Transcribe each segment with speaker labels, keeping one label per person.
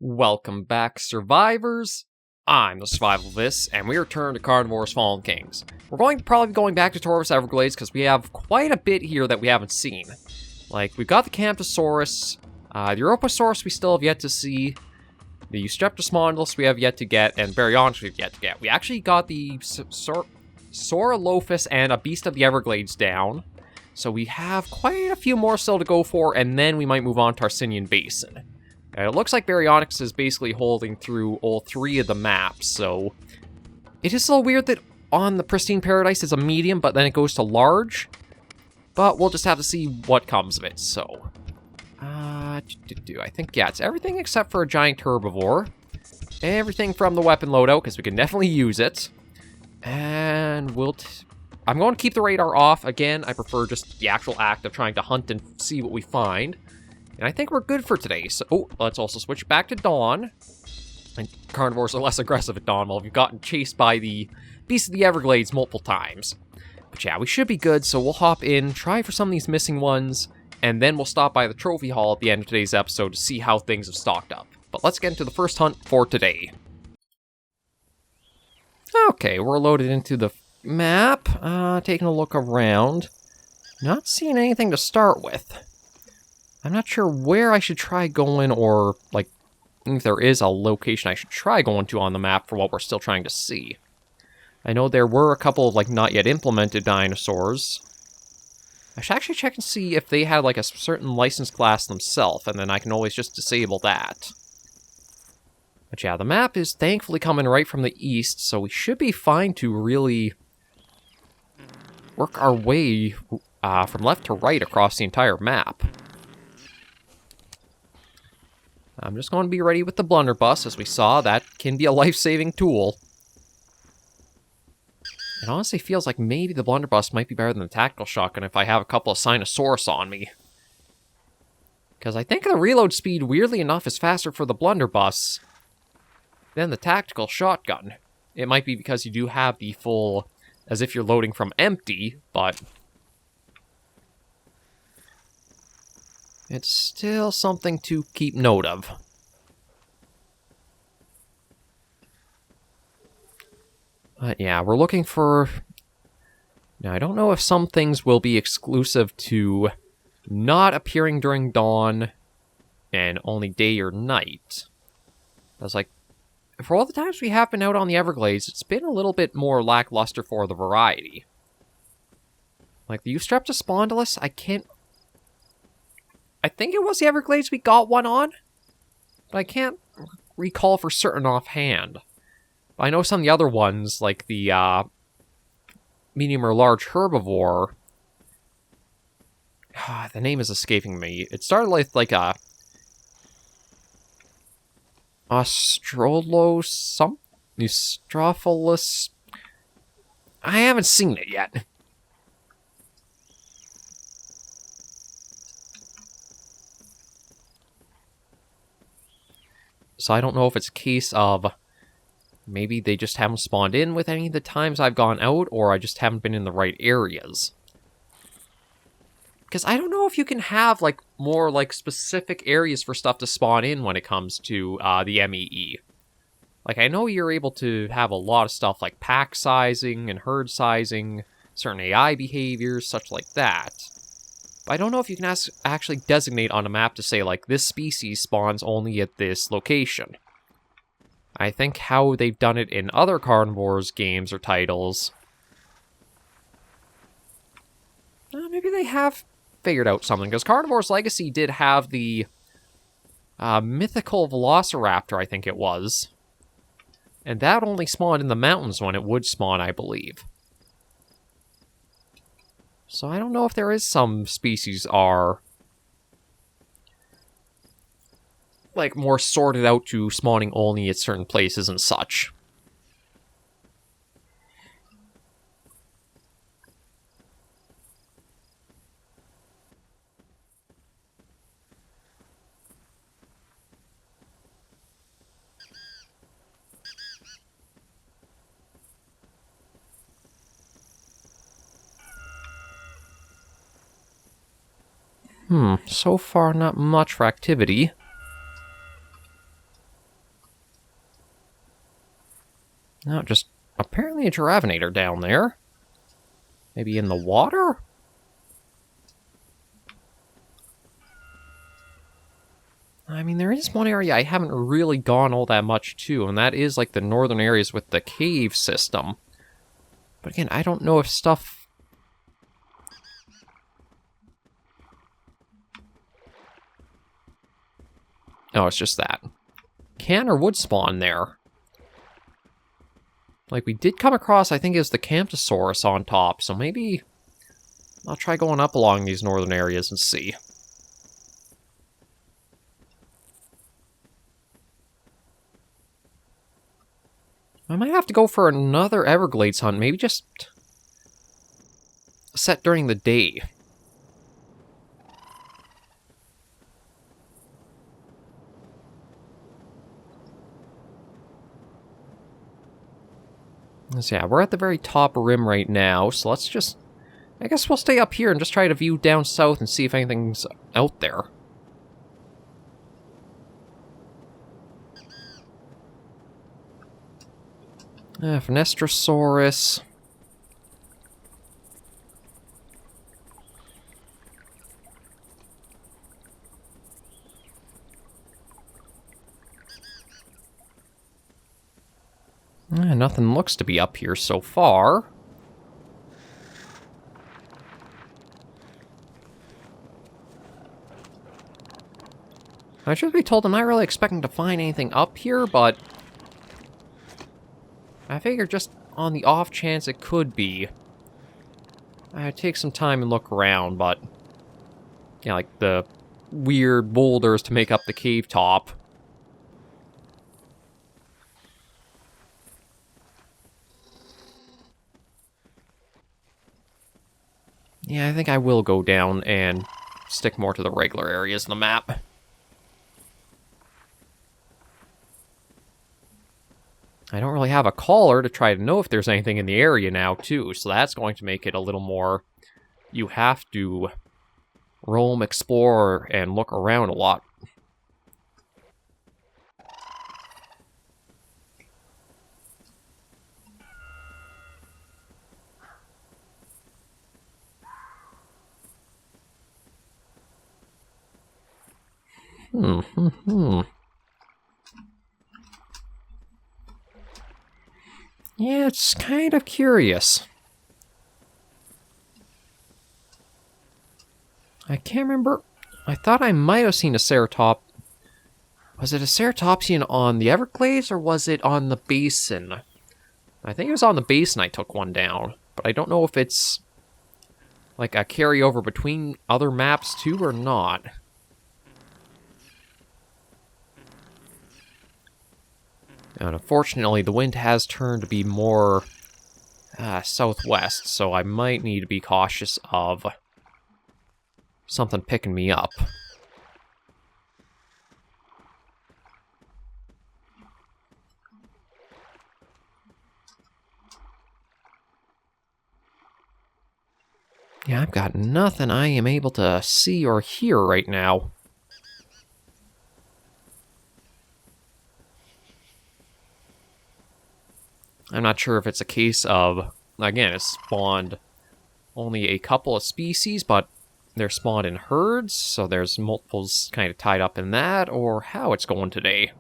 Speaker 1: Welcome back, survivors. I'm the Survivalist, and we return to Carnivores Fallen Kings. We're probably going back to Torvis Everglades because we have quite a bit here that we haven't seen. Like, we've got the Camptosaurus, the Europasaurus we still have yet to see, the Streptosmondylus we have yet to get, and Baryonyx we have yet to get. We actually got the Saurolophus and a Beast of the Everglades down, so we have quite a few more still to go for, and then we might move on to Arsinian Basin. And it looks like Baryonyx is basically holding through all three of the maps, so it is a little weird that on the Pristine Paradise it's a medium, but then it goes to large. But we'll just have to see what comes of it, so... I think, yeah, it's everything except for a giant herbivore. Everything from the weapon loadout, because we can definitely use it. And I'm going to keep the radar off. Again, I prefer just the actual act of trying to hunt and see what we find. And I think we're good for today. So, let's also switch back to dawn. And carnivores are less aggressive at dawn while we've gotten chased by the Beast of the Everglades multiple times. But yeah, we should be good, so we'll hop in, try for some of these missing ones, and then we'll stop by the trophy hall at the end of today's episode to see how things have stocked up. But let's get into the first hunt for today. Okay, we're loaded into the map, taking a look around. Not seeing anything to start with. I'm not sure where I should try going, or, like, if there is a location I should try going to on the map for what we're still trying to see. I know there were a couple of, like, not yet implemented dinosaurs. I should actually check and see if they had, like, a certain license class themselves, and then I can always just disable that. But yeah, the map is thankfully coming right from the east, so we should be fine to really work our way from left to right across the entire map. I'm just going to be ready with the blunderbuss, as we saw. That can be a life-saving tool. It honestly feels like maybe the blunderbuss might be better than the tactical shotgun if I have a couple of Sinosaurus on me. Because I think the reload speed, weirdly enough, is faster for the blunderbuss than the tactical shotgun. It might be because you do have the full, as if you're loading from empty, but it's still something to keep note of. But yeah, we're looking for... Now, I don't know if some things will be exclusive to not appearing during dawn and only day or night. That's like, for all the times we have been out on the Everglades, it's been a little bit more lackluster for the variety. Like the Streptosmondylus, I think it was the Everglades we got one on, but I can't recall for certain offhand. I know some of the other ones, like the medium or large herbivore, the name is escaping me. It started with like a Nostropholis. I haven't seen it yet. So I don't know if it's a case of maybe they just haven't spawned in with any of the times I've gone out, or I just haven't been in the right areas. Because I don't know if you can have, like, more, like, specific areas for stuff to spawn in when it comes to the M.E.E. Like, I know you're able to have a lot of stuff like pack sizing and herd sizing, certain AI behaviors, such like that. But I don't know if you can actually designate on a map to say, like, this species spawns only at this location. I think how they've done it in other Carnivores games or titles, maybe they have figured out something, because Carnivores Legacy did have the mythical Velociraptor, I think it was, and that only spawned in the mountains when it would spawn, I believe. So I don't know if there is some species are like more sorted out to spawning only at certain places and such. So far not much for activity. No, just apparently a Giraffinator down there. Maybe in the water? I mean, there is one area I haven't really gone all that much to, and that is like the northern areas with the cave system. But again, I don't know if stuff... Oh, it's just that. Can or would spawn there. Like, we did come across, I think it was the Camptosaurus on top, so maybe I'll try going up along these northern areas and see. I might have to go for another Everglades hunt, maybe just set during the day. So yeah, we're at the very top rim right now, so let's just... I guess we'll stay up here and just try to view down south and see if anything's out there. Fenestrosaurus. Nothing looks to be up here so far. I should be told I'm not really expecting to find anything up here, but I figure just on the off chance it could be. I'd take some time and look around, but yeah, like the weird boulders to make up the cave top. Yeah, I think I will go down and stick more to the regular areas in the map. I don't really have a caller to try to know if there's anything in the area now, too, so that's going to make it a little more... You have to roam, explore, and look around a lot. Yeah, it's kind of curious. I can't remember. I thought I might have seen a ceratop. Was it a ceratopsian on the Everglades, or was it on the basin? I think it was on the basin I took one down, but I don't know if it's like a carryover between other maps too or not. And unfortunately, the wind has turned to be more southwest, so I might need to be cautious of something picking me up. Yeah, I've got nothing I am able to see or hear right now. I'm not sure if it's a case of, again, it's spawned only a couple of species, but they're spawned in herds, so there's multiples kind of tied up in that, or how it's going today.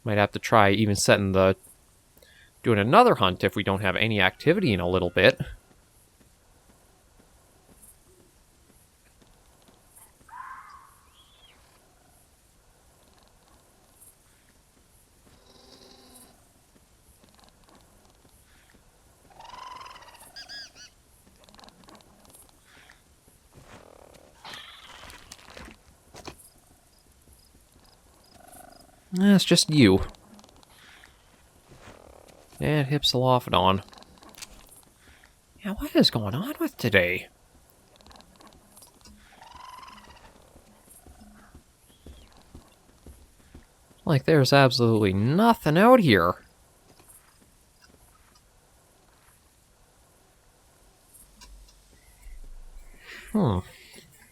Speaker 1: Might have to try even doing another hunt if we don't have any activity in a little bit. It's just you. And Hypsilophodon. Yeah, what is going on with today? Like, there's absolutely nothing out here.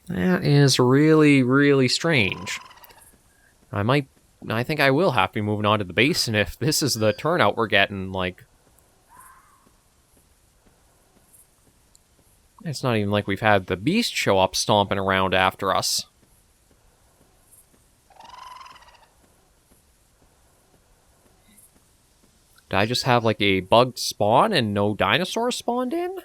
Speaker 1: That is really, really strange. I think I will have to be moving on to the basin if this is the turnout we're getting, like... It's not even like we've had the beast show up stomping around after us. Did I just have, like, a bugged spawn and no dinosaurs spawned in?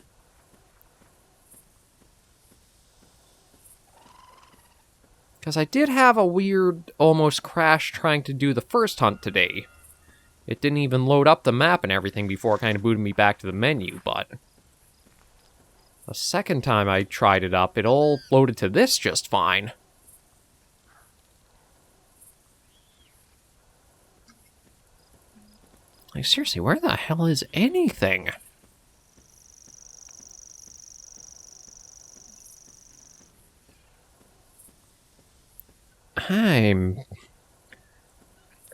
Speaker 1: Because I did have a weird, almost crash trying to do the first hunt today. It didn't even load up the map and everything before it kind of booted me back to the menu, but... The second time I tried it up, it all loaded to this just fine. Like, seriously, where the hell is anything? I'm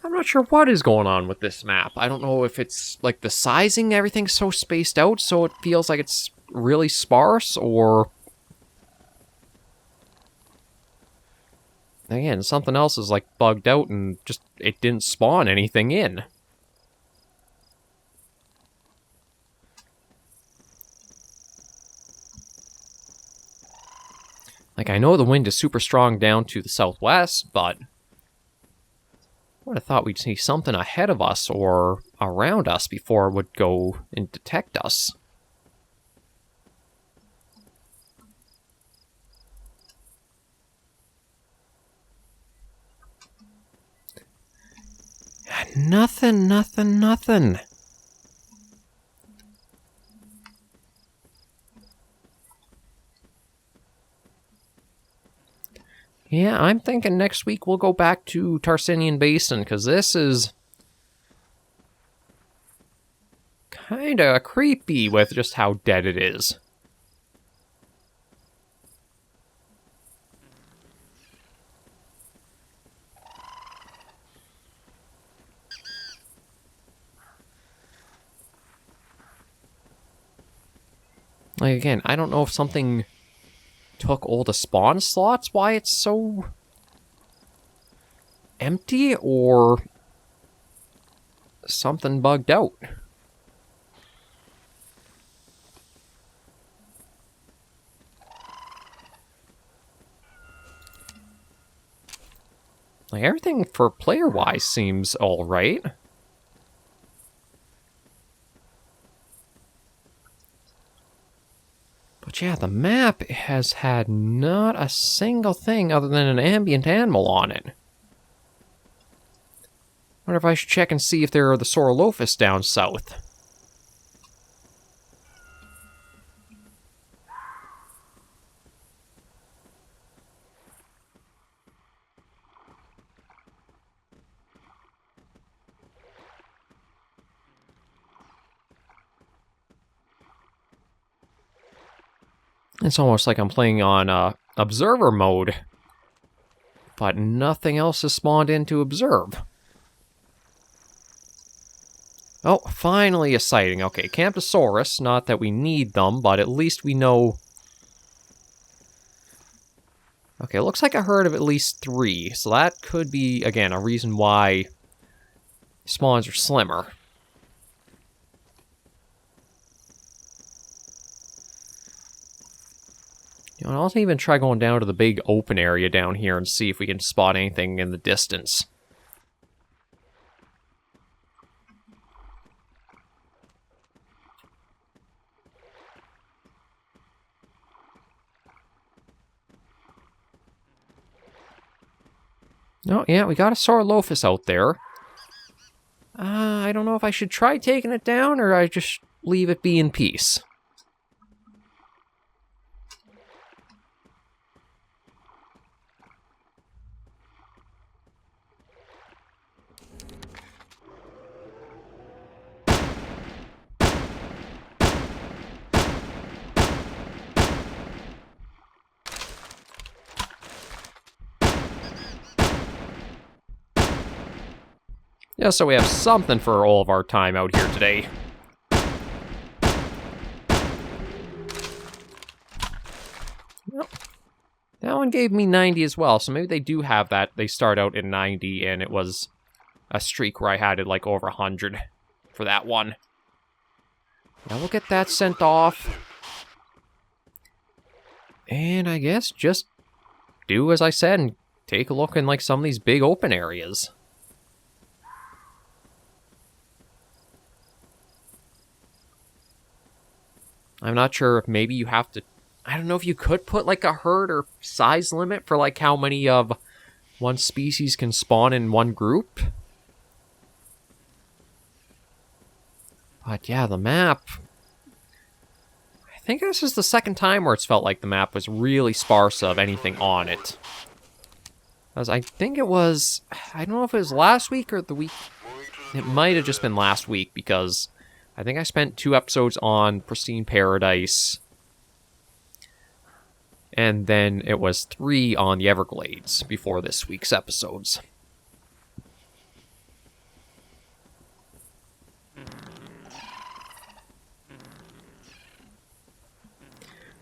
Speaker 1: not sure what is going on with this map. I don't know if it's, like, the sizing, everything's so spaced out, so it feels like it's really sparse, or... Again, something else is, like, bugged out and just, it didn't spawn anything in. Like, I know the wind is super strong down to the southwest, but... I would have thought we'd see something ahead of us or around us before it would go and detect us. Nothing, nothing, nothing. Yeah, I'm thinking next week we'll go back to Tarsinian Basin, because this is kind of creepy with just how dead it is. Like, again, I don't know if something took all the spawn slots, why it's so empty, or something bugged out. Like, everything for player-wise seems alright. But yeah, the map has had not a single thing other than an ambient animal on it. Wonder if I should check and see if there are the Saurolophus down south. It's almost like I'm playing on observer mode, but nothing else is spawned in to observe. Oh, finally a sighting. Okay, Camptosaurus, not that we need them, but at least we know... Okay, it looks like a herd of at least 3, so that could be, again, a reason why spawns are slimmer. You know, I'll even try going down to the big open area down here and see if we can spot anything in the distance. Oh, yeah, we got a Saurolophus out there. I don't know if I should try taking it down or I just leave it be in peace. Yeah, so we have something for all of our time out here today. Well, That one gave me 90 as well, so maybe they do have that. They start out in 90, and it was a streak where I had it like over 100 for that one. Now we'll get that sent off. And I guess just do as I said and take a look in like some of these big open areas. I'm not sure if maybe you have to... I don't know if you could put like a herd or size limit for like how many of one species can spawn in one group. But yeah, the map... I think this is the second time where it's felt like the map was really sparse of anything on it. As I think it was... I don't know if it was last week or the week... It might have just been last week because I think I spent 2 episodes on Pristine Paradise. And then it was 3 on the Everglades before this week's episodes.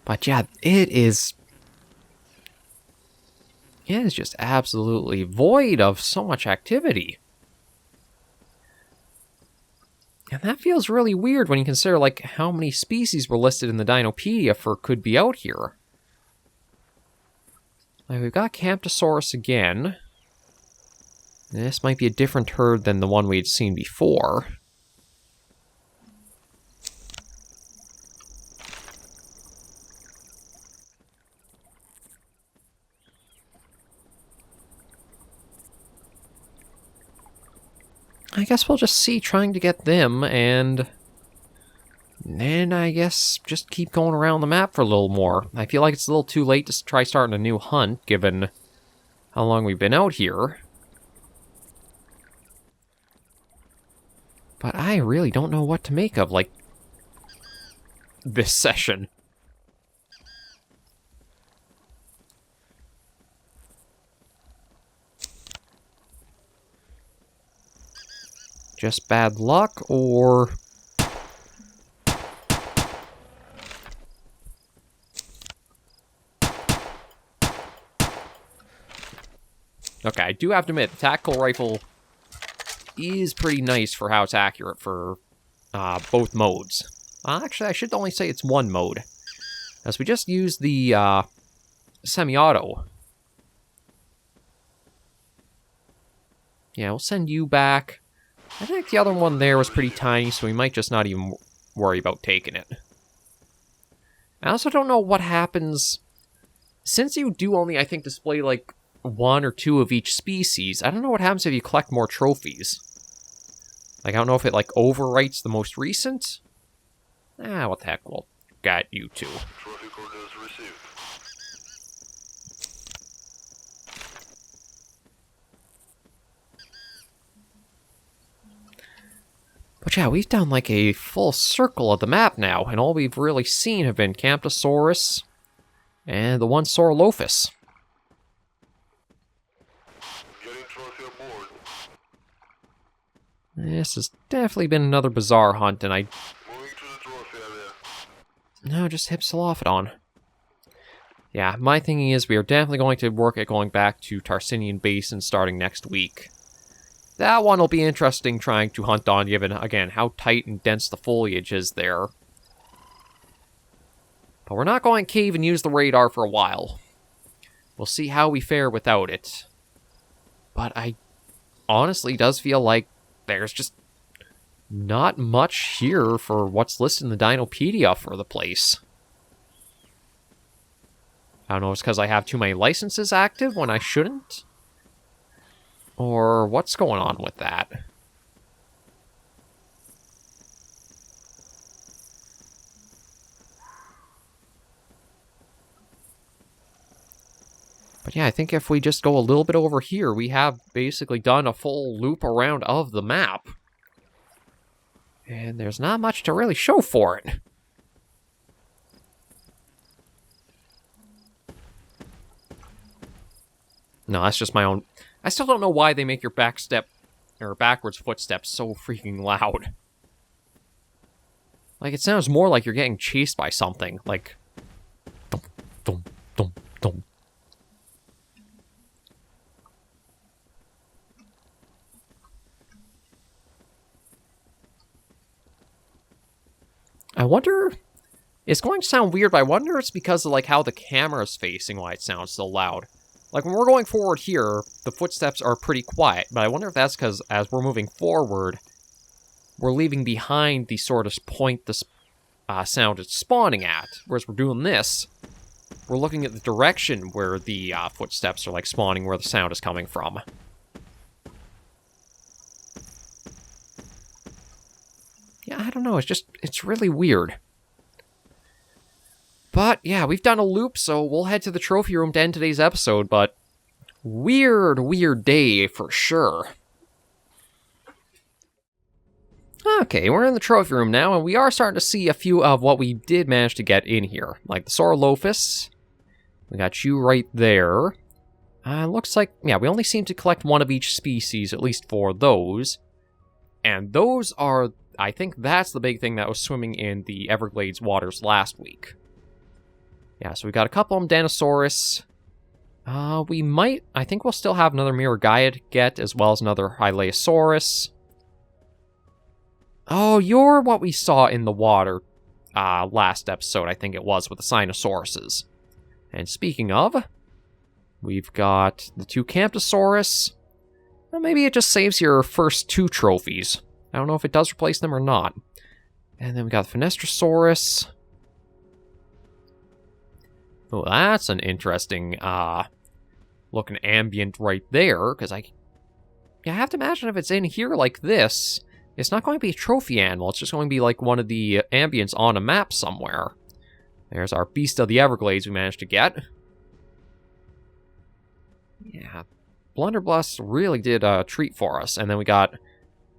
Speaker 1: But yeah, it is just absolutely void of so much activity. And that feels really weird when you consider like how many species were listed in the dinopedia for could be out here. Like, we've got Camptosaurus again. This might be a different herd than the one we'd seen before. I guess we'll just see, trying to get them, and then I guess just keep going around the map for a little more. I feel like it's a little too late to try starting a new hunt, given how long we've been out here. But I really don't know what to make of, like, this session. Just bad luck, or... Okay, I do have to admit, the tactical rifle is pretty nice for how it's accurate for both modes. Actually, I should only say it's one mode, as we just used the semi-auto. Yeah, we'll send you back. I think the other one there was pretty tiny, so we might just not even worry about taking it. I also don't know what happens... Since you do only, I think, display, like, 1 or 2 of each species, I don't know what happens if you collect more trophies. Like, I don't know if it, like, overwrites the most recent? What the heck, we'll got you two. But yeah, we've done like a full circle of the map now, and all we've really seen have been Camptosaurus and the one Saurolophus. This has definitely been another bizarre hunt, and No, just Hypsilophodon. Yeah, my thinking is we are definitely going to work at going back to Tarsinian Basin starting next week. That one will be interesting trying to hunt on, given, again, how tight and dense the foliage is there. But we're not going to cave and use the radar for a while. We'll see how we fare without it. But I honestly does feel like there's just not much here for what's listed in the dinopedia for the place. I don't know, it's because I have too many licenses active when I shouldn't? Or what's going on with that? But yeah, I think if we just go a little bit over here, we have basically done a full loop around of the map. And there's not much to really show for it. No, that's just my own... I still don't know why they make your backwards footsteps so freaking loud. Like, it sounds more like you're getting chased by something. Like... Dum, dum, dum, dum. I wonder... It's going to sound weird, but I wonder it's because of, like, how the camera's facing why it sounds so loud. Like, when we're going forward here, the footsteps are pretty quiet, but I wonder if that's because as we're moving forward, we're leaving behind the sort of point the sound is spawning at. Whereas we're doing this, we're looking at the direction where the footsteps are, like, spawning, where the sound is coming from. Yeah, I don't know, it's really weird. But, yeah, we've done a loop, so we'll head to the trophy room to end today's episode, but weird day for sure. Okay, we're in the trophy room now, and we are starting to see a few of what we did manage to get in here. Like the Saurolophus. We got you right there. Looks like, yeah, we only seem to collect one of each species, at least for those. And those are, I think that's the big thing that was swimming in the Everglades waters last week. Yeah, so we got a couple of them, Dinosaurus. We might, I think we'll still have another Miragaia to get, as well as another Hylaeosaurus. Oh, you're what we saw in the water last episode, I think it was, with the Sinosauruses. And speaking of, we've got the two Camptosaurus. Well, maybe it just saves your first two trophies. I don't know if it does replace them or not. And then we got the Fenestrosaurus. Oh, that's an interesting looking ambient right there, because I have to imagine if it's in here like this, it's not going to be a trophy animal, it's just going to be like one of the ambients on a map somewhere. There's our Beast of the Everglades we managed to get. Yeah, Blunderbuss really did a treat for us, and then we got,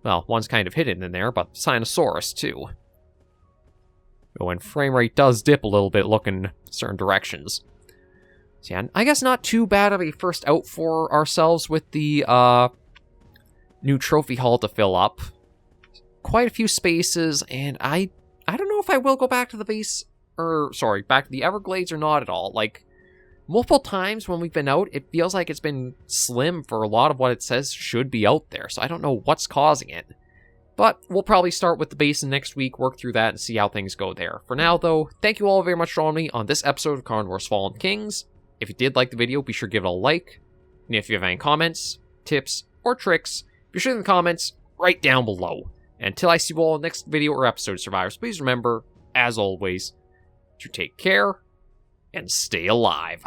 Speaker 1: well, one's kind of hidden in there, but Sinosaurus too. Oh, and frame rate does dip a little bit looking certain directions. So yeah, I guess not too bad of a first out for ourselves with the new trophy haul to fill up. Quite a few spaces, and I don't know if I will go back to the base, or sorry, back to the Everglades or not at all. Like, multiple times when we've been out, it feels like it's been slim for a lot of what it says should be out there, so I don't know what's causing it. But we'll probably start with the basin next week, work through that, and see how things go there. For now, though, thank you all very much for joining me on this episode of Carnivores Fallen Kings. If you did like the video, be sure to give it a like. And if you have any comments, tips, or tricks, be sure in the comments right down below. And until I see you all in the next video or episode, survivors, please remember, as always, to take care and stay alive.